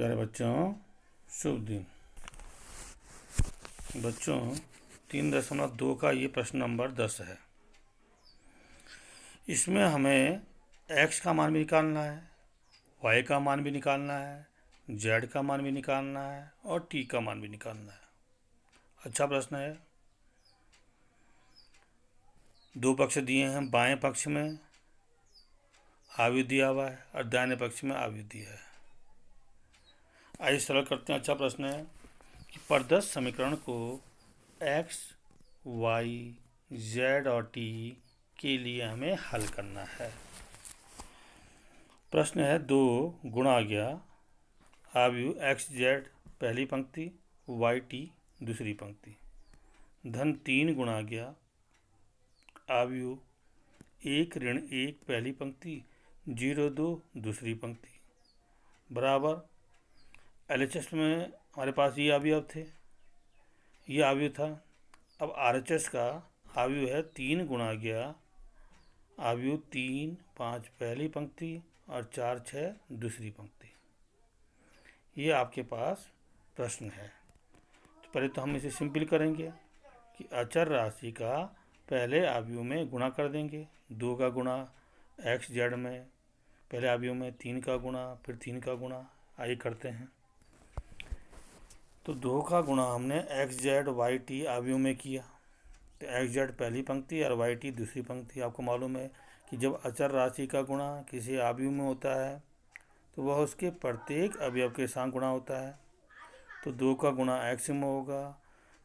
प्यारे बच्चों, शुभ दिन। बच्चों, 3.2 का ये प्रश्न नंबर 10 है। इसमें हमें x का मान भी निकालना है, y का मान भी निकालना है, z का मान भी निकालना है और t का मान भी निकालना है। अच्छा प्रश्न है। दो पक्ष दिए हैं, बाएं पक्ष में आयु दिया हुआ है और दाहिने पक्ष में आयु दिया है। आइए सरल करते हैं। अच्छा प्रश्न है कि प्रदत्त समीकरण को x, y, z और t के लिए हमें हल करना है। प्रश्न है 2 गुणा गया आयु x z पहली पंक्ति, y t दूसरी पंक्ति, धन 3 गुणा गया आयु 1 ऋण 1 पहली पंक्ति, 0 2 दूसरी पंक्ति, बराबर LHS में हमारे पास ये अवयव थे, ये अवयव था। अब RHS का अवयव है 3 गुणा गया अवयव 3 5 पहली पंक्ति और 4 6 दूसरी पंक्ति। ये आपके पास प्रश्न है। तो पहले तो हम इसे सिंपल करेंगे कि अचर राशि का पहले अवयव में गुणा कर देंगे। 2 का गुणा x z में पहले अवयव में, 3 का गुणा, फिर 3 का गुणा। आइए करते हैं। तो 2 का गुणा हमने x z y t अवयव में किया। तो x z पहली पंक्ति और y t दूसरी पंक्ति। आपको मालूम है कि जब अचर राशि का गुणा किसी अवयव में होता है तो वह उसके प्रत्येक अवयव के साथ गुणा होता है। तो 2 का गुणा x में होगा,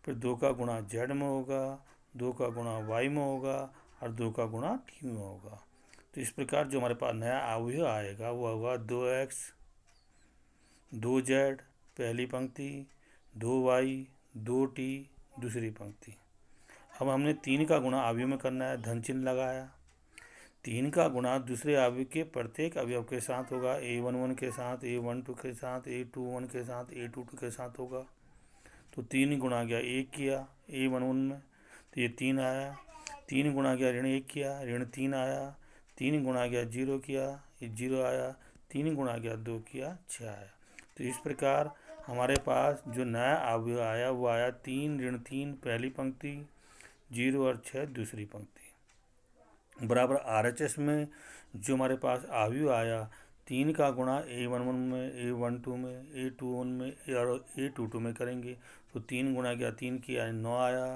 फिर 2 का गुणा z में होगा, 2 का गुणा y में होगा और 2 का गुणा t में होगा। तो इस प्रकार जो हमारे पास नया अवयव आएगा वो होगा 2x 2z पहली पंक्ति, 2y 2t दूसरी पंक्ति। अब हमने 3 का गुणा अवयव में करना है, धन चिन्ह लगाया। 3 का गुणा दूसरे अवयव के प्रत्येक अवयव के साथ होगा, a11 के साथ, a12 के साथ, a21 के साथ, a22 के साथ होगा। तो 3 गुणा गया 1 किया a11 में, तो ये 3 आया। 3 गुणा गया ऋण 1 किया, ऋण 3 आया। 3 गुणा गया 0 किया, ये 0 आया। 3 गुणा गया 2 किया, 6 आया। तो इस प्रकार हमारे पास जो नया अवयव आया वो आया 3 ऋण 3 पहली पंक्ति, 0 और 6 दूसरी पंक्ति, बराबर RHS में जो हमारे पास अवयव आया 3 का गुणा a11 में, a12 में, a21 में और a22 में करेंगे। तो 3 गुणा गया 3 किया 9 आया।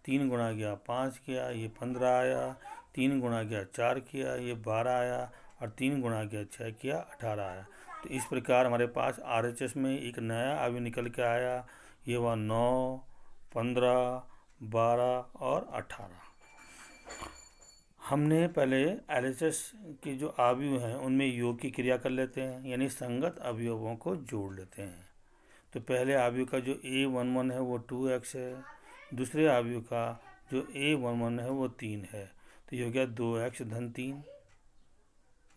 3 गुणा गया 5 किया, ये 15 आया। 3 गुणा गया 4 किया, ये 12 आया और 3 गुणा गया 6 किया 18 आया। तो इस प्रकार हमारे पास RHS में एक नया अवयव निकल के आया। ये हुआ 9 15 12 और 18। हमने पहले LHS के जो अवयव हैं उनमें योग की क्रिया कर लेते हैं, यानी संगत अवयवों को जोड़ लेते हैं। तो पहले अवयव का जो a11 है वो 2x है, दूसरे अवयव का जो a11 है वो 3 है। तो ये हो गया 2x धन 3।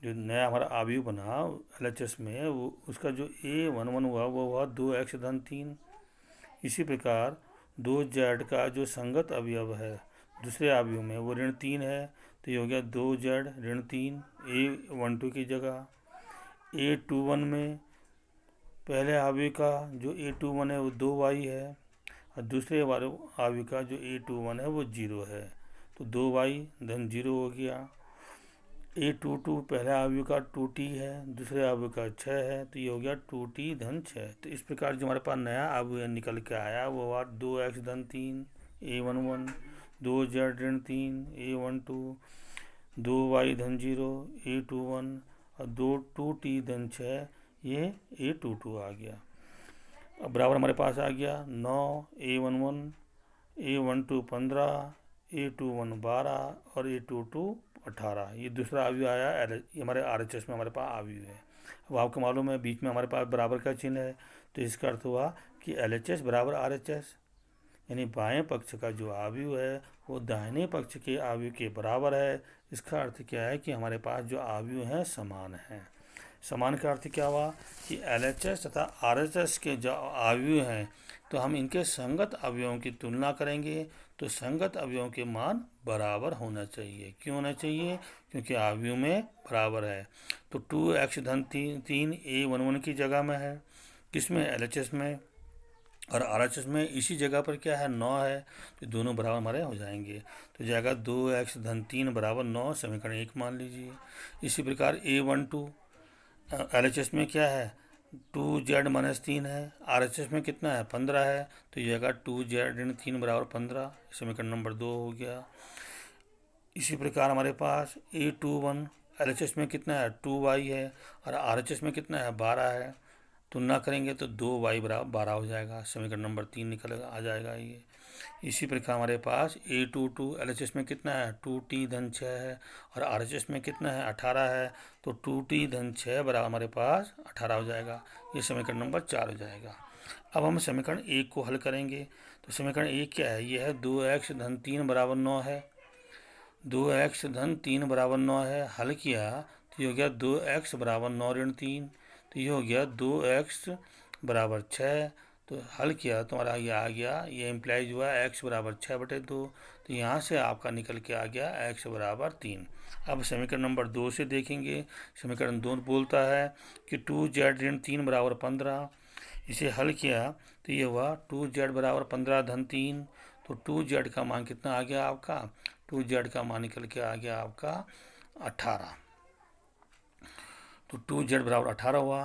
जो नया हमारा अवयव बना LHS में वो उसका जो a11 हुआ वो हुआ 2x धन 3। इसी प्रकार 2z का जो संगत अवयव है दूसरे अवयव में वो ऋण 3 है। तो ये हो गया 2z ऋण 3 a12 की जगह। a21 में पहले अवयव का जो a21 है वो 2y है और दूसरे अवयव का जो a21 है वो 0 है। तो 2y धन 0 हो गया। a22 पहले अवयव का 2t है, दूसरे अवयव का 6 है। तो ये हो गया 2t धन 6। तो इस प्रकार जो हमारे पास नया अवयव निकल के आया वो हुआ 2x धन 3 a11, 2z ऋण 3 a12, 2y धन 0 a21 और 2t धन 6 ये a22 आ गया। अब बराबर हमारे पास आ गया 9 a11, a12 15, a21 12 और a22 18। ये दूसरा अवयव आया, ये हमारे RHS में हमारे पास अवयव है। अब आपको मालूम है बीच में हमारे पास बराबर का चिन्ह है, तो इसका अर्थ हुआ कि LHS बराबर RHS, यानी बाएं पक्ष का जो अवयव है वो दाहिने पक्ष के अवयव के बराबर है। इसका अर्थ क्या है कि हमारे पास जो अवयव हैं समान हैं। समान का अर्थ क्या हुआ कि LHS तथा RHS के जो अवयव हैं तो हम इनके संगत अवयवों की तुलना करेंगे तो संगत अवयवों के मान बराबर होना चाहिए। क्यों होना चाहिए? क्योंकि अवयव में बराबर है। तो 2x धन 3 a11 की जगह में है किस में, LHS में, और RHS में इसी जगह पर क्या है 9 है, तो दोनों बराबर हमारे हो जाएंगे। तो जाएगा 2x धन 3 बराबर 9, समीकरण 1 मान लीजिए। इसी प्रकार A12 LHS में क्या है 2z माइनस 3 है, RHS में कितना है 15 है, तो ये आएगा 2z ऋण 3 बराबर 15, समीकरण नंबर 2 हो गया। इसी प्रकार हमारे पास A21 LHS में कितना है 2y है, और RHS में कितना है 12 है, तुलना करेंगे तो 2y बराबर 12 हो जाएगा, समीकरण नंबर 3 निकल आ जाएगा ये। इसी प्रकार हमारे पास A22 LHS में कितना है 2t धन 6 है, और RHS में कितना है 18 है, तो 2t धन 6 बराबर हमारे पास 18 हो जाएगा, ये समीकरण नंबर 4 हो जाएगा। अब हम समीकरण 1 को हल करेंगे। तो समीकरण 1 क्या है, यह है 2x धन 3 बराबर 9 है, 2x धन 3 बराबर 9 है, हल किया तो ये हो गया 2x बराबर 9 ऋण 3, तो ये हो गया 2x बराबर 6, तो हल किया तो हमारा ये आ गया, ये इम्प्लाइज हुआ x बराबर 6/2, तो यहाँ से आपका निकल के आ गया x बराबर 3। अब समीकरण नंबर 2 से देखेंगे। समीकरण 2 बोलता है कि 2z ऋण 3 बराबर 15, इसे हल किया तो ये हुआ 2z बराबर 15 धन 3, तो 2z का मान कितना आ गया आपका, 2z का मान निकल के आ गया आपका 18, तो 2z बराबर 18 हुआ,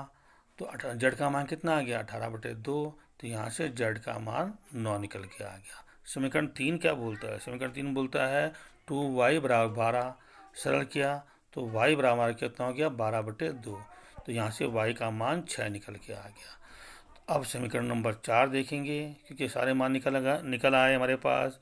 तो z का मान कितना आ गया 18/2, तो यहाँ से z का मान 9 निकल के आ गया। समीकरण 3 क्या बोलता है, समीकरण 3 बोलता है 2y बराबर 12, सरल किया तो y बराबर हमारा कितना हो गया 12/2, तो यहाँ से y का मान 6 निकल के आ गया। अब समीकरण नंबर 4 देखेंगे, क्योंकि सारे मान निकल आए हमारे पास,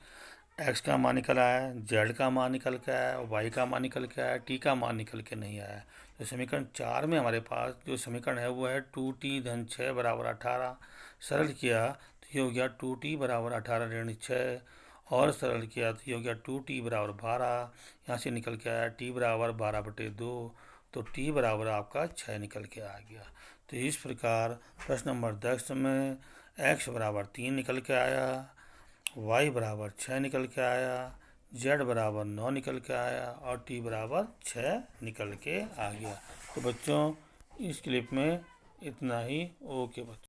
x का मान निकल आया, z का मान निकल के आया, y का मान निकल के आया, t का मान निकल के नहीं आया। तो समीकरण 4 में हमारे पास जो समीकरण है वो है 2t धन 6 बराबर 18, सरल किया तो ये हो गया 2t बराबर 18 ऋण 6, और सरल किया तो ये हो गया 2t बराबर 12, यहाँ से निकल के आया t बराबर 12/2, तो t बराबर आपका 6 निकल के आ गया। तो इस प्रकार प्रश्न नंबर 10 में x बराबर 3 निकल के आया, y बराबर 6 निकल के आया, z बराबर 9 निकल के आया, और t बराबर 6 निकल के आ गया। तो बच्चों इस क्लिप में इतना ही। ओके बच्चों।